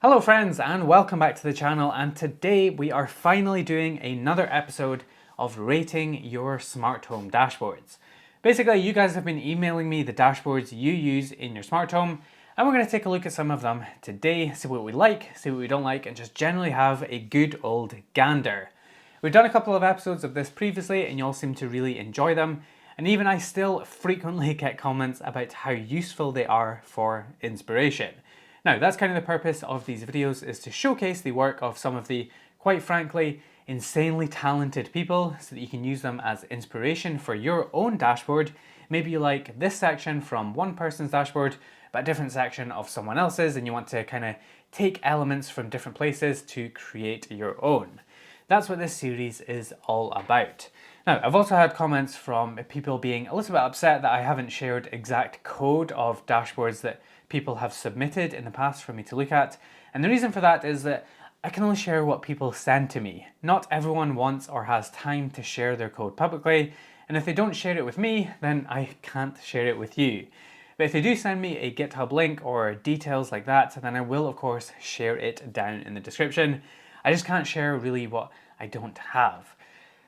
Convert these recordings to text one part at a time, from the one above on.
Hello friends and welcome back to the channel, and today we are finally doing another episode of rating your smart home dashboards. Basically, you guys have been emailing me the dashboards you use in your smart home, and we're going to take a look at some of them today, see what we like, see what we don't like, and just generally have a good old gander. We've done a couple of episodes of this previously and you all seem to really enjoy them, and even I still frequently get comments about how useful they are for inspiration. Now, that's kind of the purpose of these videos, is to showcase the work of some of the, quite frankly, insanely talented people so that you can use them as inspiration for your own dashboard. Maybe you like this section from one person's dashboard, but a different section of someone else's, and you want to kind of take elements from different places to create your own. That's what this series is all about. Now, I've also had comments from people being a little bit upset that I haven't shared exact code of dashboards that people have submitted in the past for me to look at. And the reason for that is that I can only share what people send to me. Not everyone wants or has time to share their code publicly. And if they don't share it with me, then I can't share it with you. But if they do send me a GitHub link or details like that, then I will of course share it down in the description. I just can't share really what I don't have.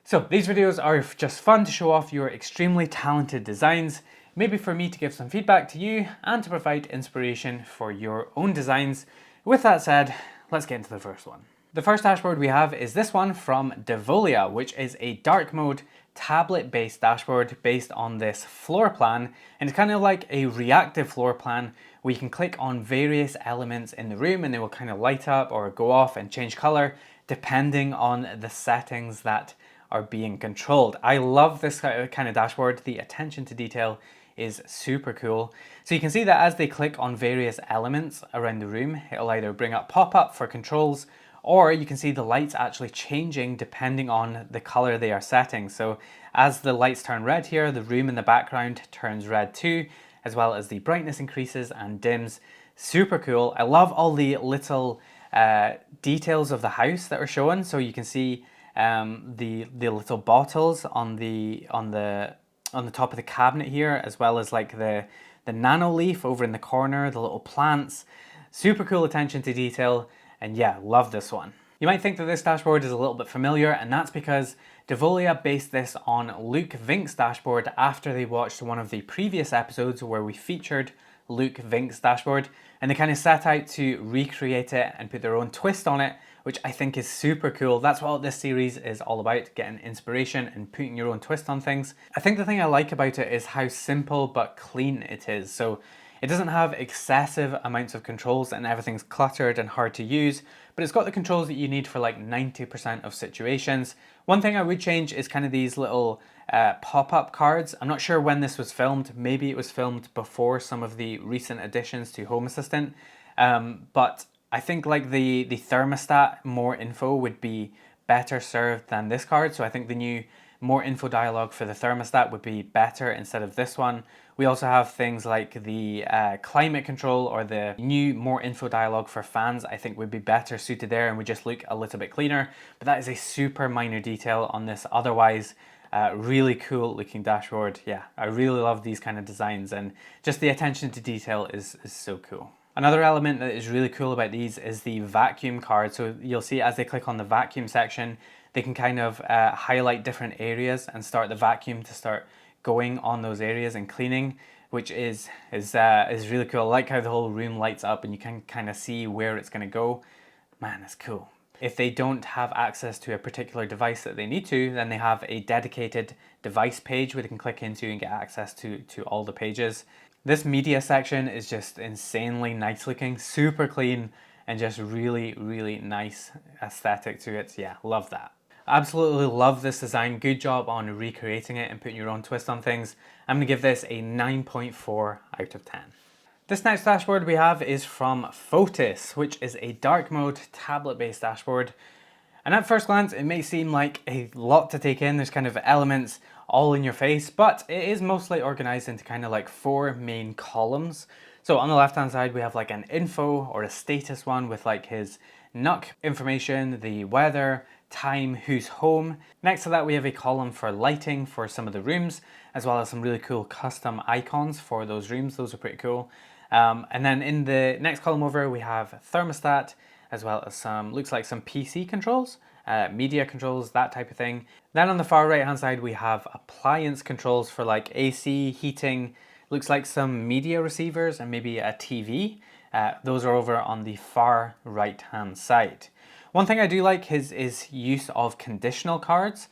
So these videos are just fun to show off your extremely talented designs, maybe for me to give some feedback to you and to provide inspiration for your own designs. With that said, let's get into the first one. The first dashboard we have is this one from Devolia, which is a dark mode tablet-based dashboard based on this floor plan, and it's kind of like a reactive floor plan where you can click on various elements in the room and they will kind of light up or go off and change color depending on the settings that are being controlled. I love this kind of dashboard. The attention to detail is super cool. So you can see that as they click on various elements around the room, it'll either bring up pop-up for controls, or you can see the lights actually changing depending on the color they are setting. So as the lights turn red here, the room in the background turns red too, as well as the brightness increases and dims. Super cool. I love all the little details of the house that are shown. So you can see the little bottles on the top of the cabinet here, as well as like the nano leaf over in the corner, the little plants. Super cool attention to detail, and yeah, love this one. You might think that this dashboard is a little bit familiar, and that's because Devolia based this on Luke Vink's dashboard after they watched one of the previous episodes where we featured Luke Vink's dashboard, and they kind of set out to recreate it and put their own twist on it, which I think is super cool. That's what this series is all about, getting inspiration and putting your own twist on things. I think the thing I like about it is how simple but clean it is. So it doesn't have excessive amounts of controls and everything's cluttered and hard to use, but it's got the controls that you need for like 90% of situations. One thing I would change is kind of these little pop-up cards. I'm not sure when this was filmed. Maybe it was filmed before some of the recent additions to Home Assistant, but I think like the thermostat more info would be better served than this card. So I think the new more info dialog for the thermostat would be better instead of this one. We also have things like the climate control, or the new more info dialog for fans, I think would be better suited there and would just look a little bit cleaner. But that is a super minor detail on this otherwise really cool looking dashboard. Yeah, I really love these kind of designs, and just the attention to detail is so cool. Another element that is really cool about these is the vacuum card. So you'll see as they click on the vacuum section, they can kind of highlight different areas and start the vacuum to start going on those areas and cleaning, which is really cool. I like how the whole room lights up and you can kind of see where it's going to go. Man, that's cool. If they don't have access to a particular device that they need to, then they have a dedicated device page where they can click into and get access to all the pages. This media section is just insanely nice looking, super clean, and just really, really nice aesthetic to it. Yeah, love that. Absolutely love this design. Good job on recreating it and putting your own twist on things. I'm going to give this a 9.4 out of 10. This next dashboard we have is from Fotis, which is a dark mode tablet-based dashboard. And at first glance, it may seem like a lot to take in. There's kind of elements all in your face, but it is mostly organized into kind of like 4 main columns. So on the left-hand side, we have like an info or a status one with like his NUC information, the weather, time, who's home. Next to that, we have a column for lighting for some of the rooms, as well as some really cool custom icons for those rooms. Those are pretty cool. And then in the next column over, we have thermostat, as well as some, looks like some PC controls, media controls, that type of thing. Then on the far right hand side, we have appliance controls for like AC, heating, looks like some media receivers and maybe a TV. Those are over on the far right hand side. One thing I do like is use of conditional cards,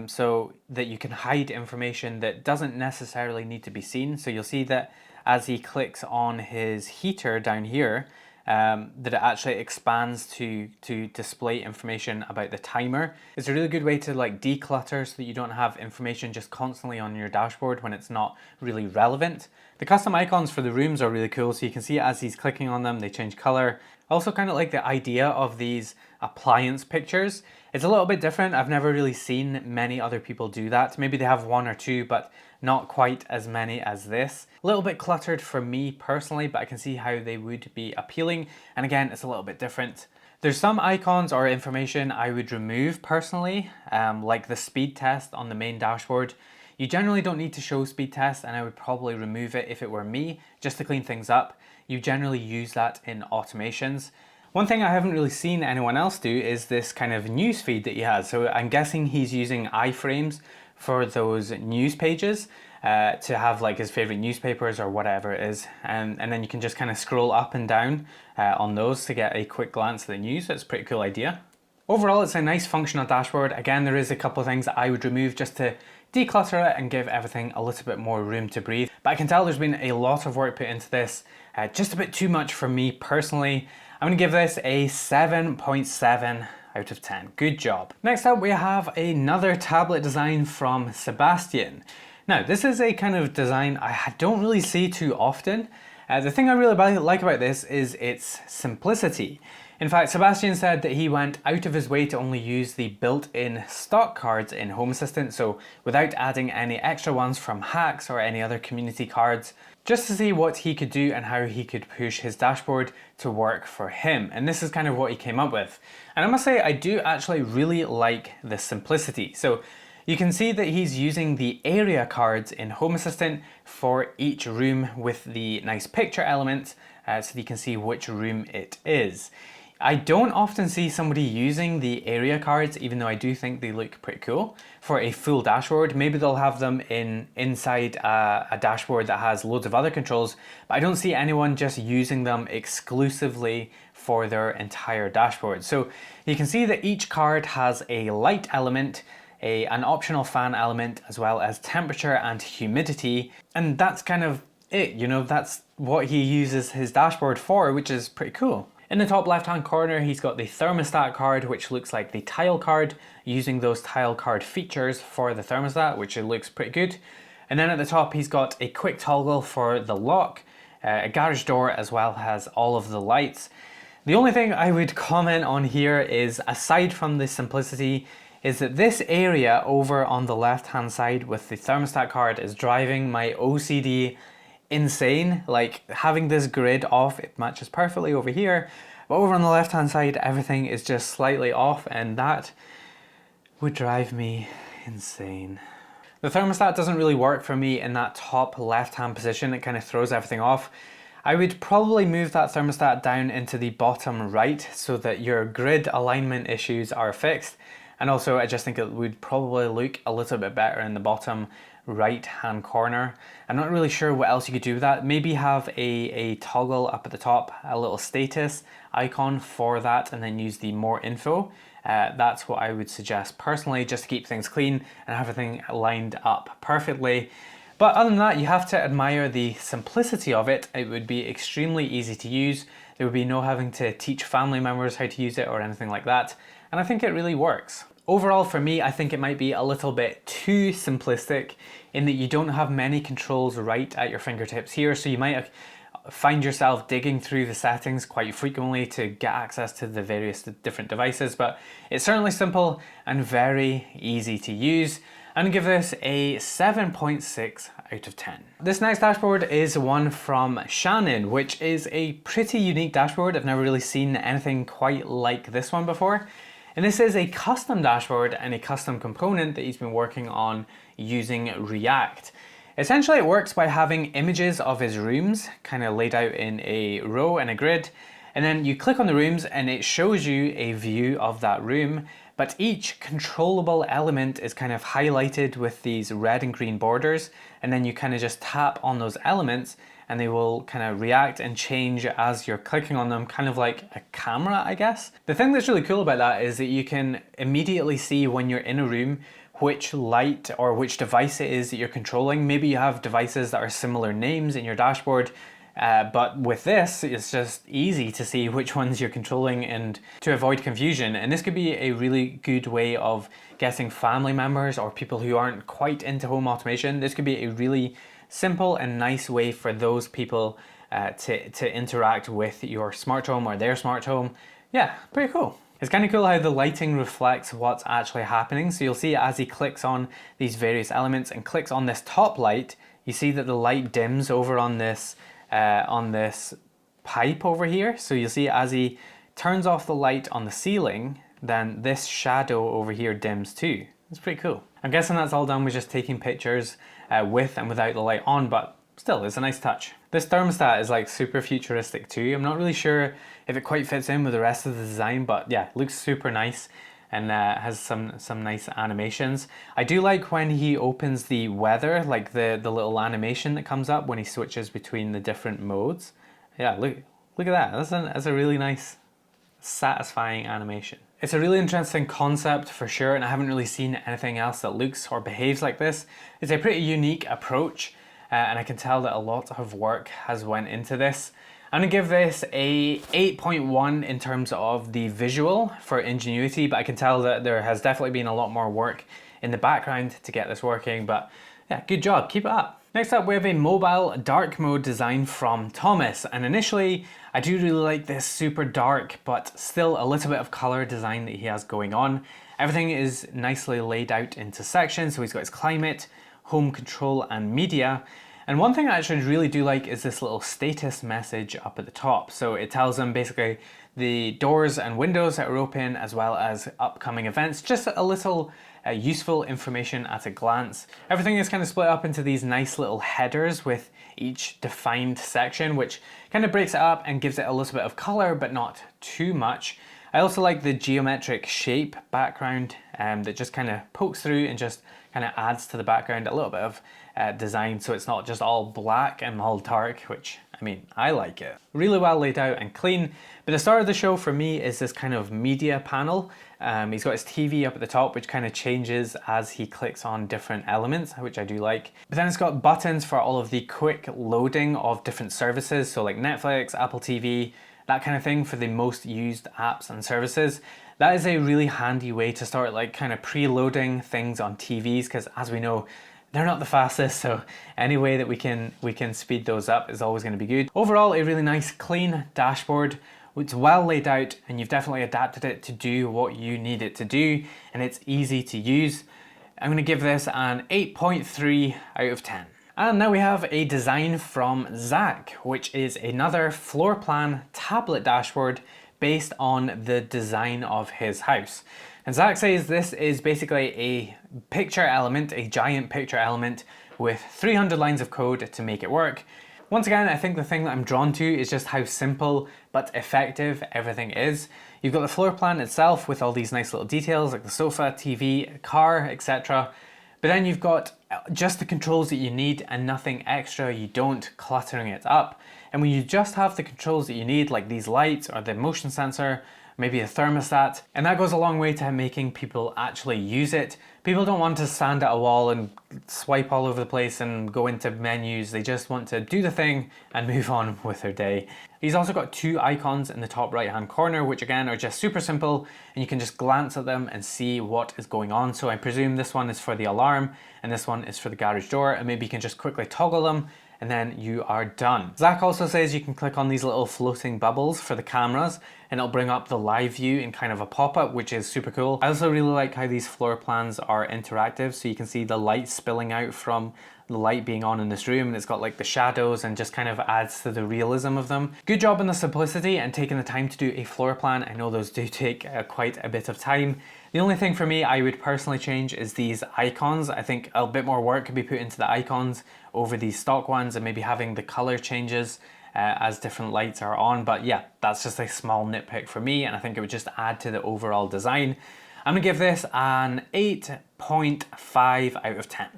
so that you can hide information that doesn't necessarily need to be seen. So you'll see that as he clicks on his heater down here, that it actually expands to display information about the timer. It's a really good way to like declutter so that you don't have information just constantly on your dashboard when it's not really relevant. The custom icons for the rooms are really cool, so you can see as he's clicking on them, they change color. I also kind of like the idea of these appliance pictures. It's a little bit different. I've never really seen many other people do that. Maybe they have one or two, but not quite as many as this. A little bit cluttered for me personally, but I can see how they would be appealing. And again, it's a little bit different. There's some icons or information I would remove personally, like the speed test on the main dashboard. You generally don't need to show speed test, and I would probably remove it if it were me, just to clean things up. You generally use that in automations. One thing I haven't really seen anyone else do is this kind of news feed that he has. So I'm guessing he's using iframes for those news pages to have like his favorite newspapers or whatever it is. And then you can just kind of scroll up and down on those to get a quick glance at the news. It's a pretty cool idea. Overall, it's a nice functional dashboard. Again, there is a couple of things that I would remove just to declutter it and give everything a little bit more room to breathe. But I can tell there's been a lot of work put into this, just a bit too much for me personally. I'm gonna give this a 7.7 out of 10. Good job. Next up, we have another tablet design from Sebastian. Now, this is a kind of design I don't really see too often. The thing I really like about this is its simplicity. In fact, Sebastian said that he went out of his way to only use the built-in stock cards in Home Assistant, so without adding any extra ones from hacks or any other community cards, just to see what he could do and how he could push his dashboard to work for him. And this is kind of what he came up with. And I must say, I do actually really like the simplicity. So you can see that he's using the area cards in Home Assistant for each room with the nice picture element, so that you can see which room it is. I don't often see somebody using the area cards, even though I do think they look pretty cool, for a full dashboard. Maybe they'll have them inside a dashboard that has loads of other controls, but I don't see anyone just using them exclusively for their entire dashboard. So you can see that each card has a light element, an optional fan element, as well as temperature and humidity, and that's kind of it. You know, that's what he uses his dashboard for, which is pretty cool. In the top left hand corner, he's got the thermostat card, which looks like the tile card, using those tile card features for the thermostat, which it looks pretty good. And then at the top, he's got a quick toggle for the lock, a garage door, as well as all of the lights. The only thing I would comment on here is, aside from the simplicity, is that this area over on the left hand side with the thermostat card is driving my OCD insane. Like, having this grid off, it matches perfectly over here, but over on the left hand side everything is just slightly off, and that would drive me insane. The thermostat doesn't really work for me in that top left hand position. It kind of throws everything off. I would probably move that thermostat down into the bottom right so that your grid alignment issues are fixed. And also, I just think it would probably look a little bit better in the bottom right hand corner. I'm not really sure what else you could do with that. Maybe have a toggle up at the top, a little status icon for that, and then use the more info. That's what I would suggest personally, just to keep things clean and everything lined up perfectly. But other than that, you have to admire the simplicity of it. It would be extremely easy to use. There would be no having to teach family members how to use it or anything like that. And I think it really works. Overall, for me, I think it might be a little bit too simplistic in that you don't have many controls right at your fingertips here. So you might find yourself digging through the settings quite frequently to get access to the various different devices, but it's certainly simple and very easy to use. I'm gonna give this a 7.6 out of 10. This next dashboard is one from Shannon, which is a pretty unique dashboard. I've never really seen anything quite like this one before. And this is a custom dashboard and a custom component that he's been working on using React. Essentially it works by having images of his rooms kind of laid out in a row and a grid, and then you click on the rooms and it shows you a view of that room, but each controllable element is kind of highlighted with these red and green borders, and then you kind of just tap on those elements and they will kind of react and change as you're clicking on them, kind of like a camera, I guess. The thing that's really cool about that is that you can immediately see when you're in a room which light or which device it is that you're controlling. Maybe you have devices that are similar names in your dashboard, but with this, it's just easy to see which ones you're controlling and to avoid confusion. And this could be a really good way of getting family members or people who aren't quite into home automation. This could be a really simple and nice way for those people to interact with your smart home or their smart home. Yeah, pretty cool. It's kind of cool how the lighting reflects what's actually happening. So you'll see as he clicks on these various elements and clicks on this top light, you see that the light dims over on this pipe over here. So you'll see as he turns off the light on the ceiling, then this shadow over here dims too. It's pretty cool. I'm guessing that's all done with just taking pictures with and without the light on, but still, it's a nice touch. This thermostat is like super futuristic too. I'm not really sure if it quite fits in with the rest of the design, but yeah, it looks super nice and has some nice animations. I do like when he opens the weather, like the little animation that comes up when he switches between the different modes. Yeah, look at that. That's a really nice, satisfying animation. It's a really interesting concept for sure, and I haven't really seen anything else that looks or behaves like this. It's a pretty unique approach, and I can tell that a lot of work has went into this. I'm gonna give this a 8.1 in terms of the visual for ingenuity, but I can tell that there has definitely been a lot more work in the background to get this working, but yeah, good job, keep it up. Next up, we have a mobile dark mode design from Tomas, and initially I do really like this super dark but still a little bit of color design that he has going on. Everything is nicely laid out into sections, so he's got his climate, home control and media. And one thing I actually really do like is this little status message up at the top. So it tells them basically the doors and windows that are open as well as upcoming events, just a little useful information at a glance. Everything is kind of split up into these nice little headers with each defined section, which kind of breaks it up and gives it a little bit of color, but not too much. I also like the geometric shape background that just kind of pokes through and just kind of adds to the background a little bit of design, so it's not just all black and all dark, which, I mean, I like it. Really well laid out and clean. But the star of the show for me is this kind of media panel. He's got his TV up at the top, which kind of changes as he clicks on different elements, which I do like. But then it's got buttons for all of the quick loading of different services, so like Netflix, Apple TV, that kind of thing for the most used apps and services. That is a really handy way to start like kind of preloading things on TVs, because as we know, they're not the fastest, so any way that we can speed those up is always going to be good. Overall, a really nice clean dashboard. It's well laid out and you've definitely adapted it to do what you need it to do, and it's easy to use. I'm going to give this an 8.3 out of 10. And now we have a design from Zack, which is another floor plan tablet dashboard based on the design of his house. And Zack says this is basically a picture element, a giant picture element with 300 lines of code to make it work. Once again, I think the thing that I'm drawn to is just how simple but effective everything is. You've got the floor plan itself with all these nice little details like the sofa, TV, car, etc. But then you've got just the controls that you need and nothing extra. You don't cluttering it up. And when you just have the controls that you need, like these lights or the motion sensor, maybe a thermostat, and that goes a long way to making people actually use it. People don't want to stand at a wall and swipe all over the place and go into menus. They just want to do the thing and move on with their day. He's also got two icons in the top right hand corner, which again are just super simple, and you can just glance at them and see what is going on. So I presume this one is for the alarm and this one is for the garage door, and maybe you can just quickly toggle them and then you are done. Zack also says you can click on these little floating bubbles for the cameras, and it'll bring up the live view in kind of a pop-up, which is super cool. I also really like how these floor plans are interactive, so you can see the light spilling out from the light being on in this room, and it's got like the shadows and just kind of adds to the realism of them. Good job on the simplicity and taking the time to do a floor plan. I know those do take quite a bit of time. The only thing for me I would personally change is these icons. I think a bit more work could be put into the icons over these stock ones, and maybe having the color changes as different lights are on. But yeah, that's just a small nitpick for me, and I think it would just add to the overall design. I'm gonna give this an 8.5 out of 10.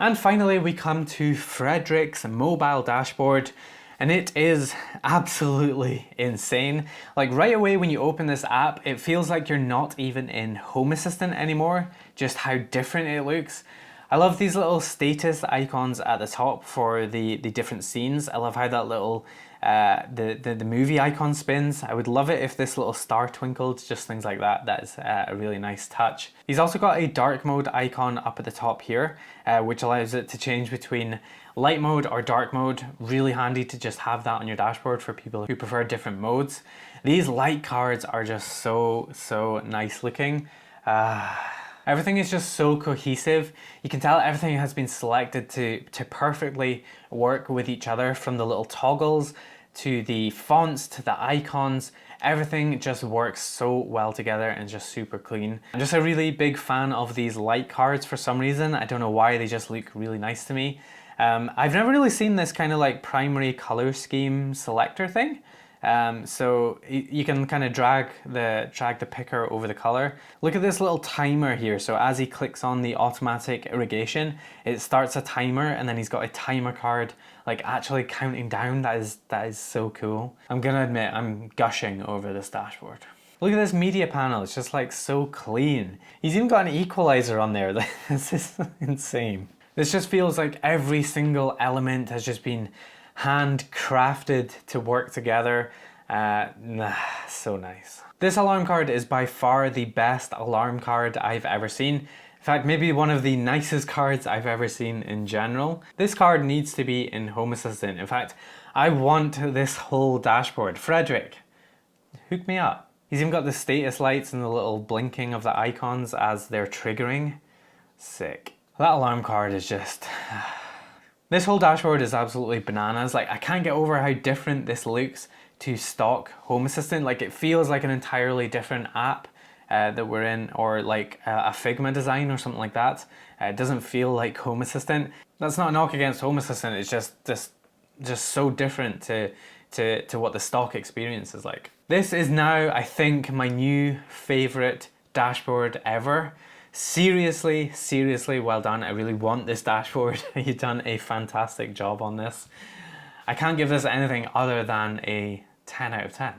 And finally, we come to Fredrik's mobile dashboard, and it is absolutely insane. Like right away when you open this app, it feels like you're not even in Home Assistant anymore, just how different it looks. I love these little status icons at the top for the different scenes. I love how that little the movie icon spins. I would love it if this little star twinkled, just things like that. That is a really nice touch. He's also got a dark mode icon up at the top here, which allows it to change between light mode or dark mode. Really handy to just have that on your dashboard for people who prefer different modes. These light cards are just so nice looking. Everything is just so cohesive. You can tell everything has been selected to perfectly work with each other, from the little toggles to the fonts to the icons. Everything just works so well together and just super clean. I'm just a really big fan of these light cards for some reason. I don't know why, they just look really nice to me. I've never really seen this kind of like primary color scheme selector thing. So you can kind of drag the picker over the color. Look at this little timer here. So as he clicks on the automatic irrigation, it starts a timer, and then he's got a timer card like actually counting down. That is so cool. I'm gonna admit, I'm gushing over this dashboard. Look at this media panel. It's just like so clean. He's even got an equalizer on there. This is insane. This just feels like every single element has just been handcrafted to work together. So nice. This alarm card is by far the best alarm card I've ever seen. In fact, maybe one of the nicest cards I've ever seen in general. This card needs to be in Home Assistant. In fact, I want this whole dashboard. Fredrik, hook me up. He's even got the status lights and the little blinking of the icons as they're triggering. Sick. That alarm card is just... This whole dashboard is absolutely bananas. Like, I can't get over how different this looks to stock Home Assistant. Like, it feels like an entirely different app that we're in, or like a Figma design or something like that. It doesn't feel like Home Assistant. That's not a knock against Home Assistant. It's just so different to what the stock experience is like. This is now, I think, my new favorite dashboard ever. Seriously well done. I really want this dashboard. You've done a fantastic job on this. I can't give this anything other than a 10 out of 10.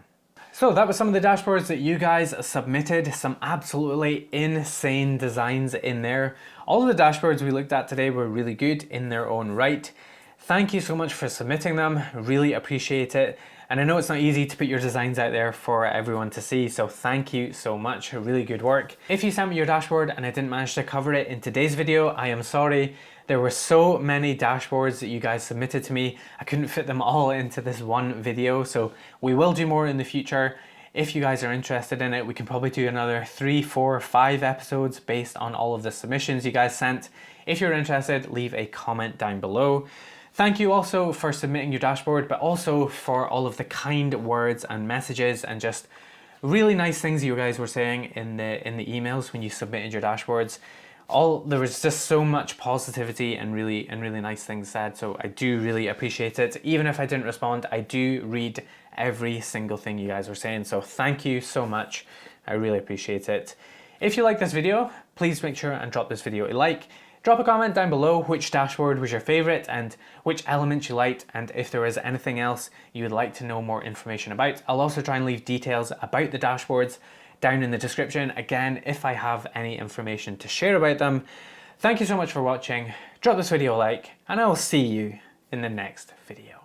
So that was some of the dashboards that you guys submitted. Some absolutely insane designs in there. All of the dashboards we looked at today were really good in their own right. Thank you so much for submitting them. Really appreciate it. And I know it's not easy to put your designs out there for everyone to see, so thank you so much. Really good work. If you sent me your dashboard and I didn't manage to cover it in today's video, I am sorry. There were so many dashboards that you guys submitted to me. I couldn't fit them all into this one video, so we will do more in the future. If you guys are interested in it, we can probably do another 3, 4, 5 episodes based on all of the submissions you guys sent. If you're interested, leave a comment down below. Thank you also for submitting your dashboard, but also for all of the kind words and messages and just really nice things you guys were saying in the emails when you submitted your dashboards. There was just so much positivity and really nice things said, so I do really appreciate it. Even if I didn't respond, I do read every single thing you guys were saying, so thank you so much. I really appreciate it. If you like this video, please make sure and drop this video a like. Drop a comment down below which dashboard was your favorite and which elements you liked, and if there is anything else you would like to know more information about. I'll also try and leave details about the dashboards down in the description, again, if I have any information to share about them. Thank you so much for watching. Drop this video a like, and I will see you in the next video.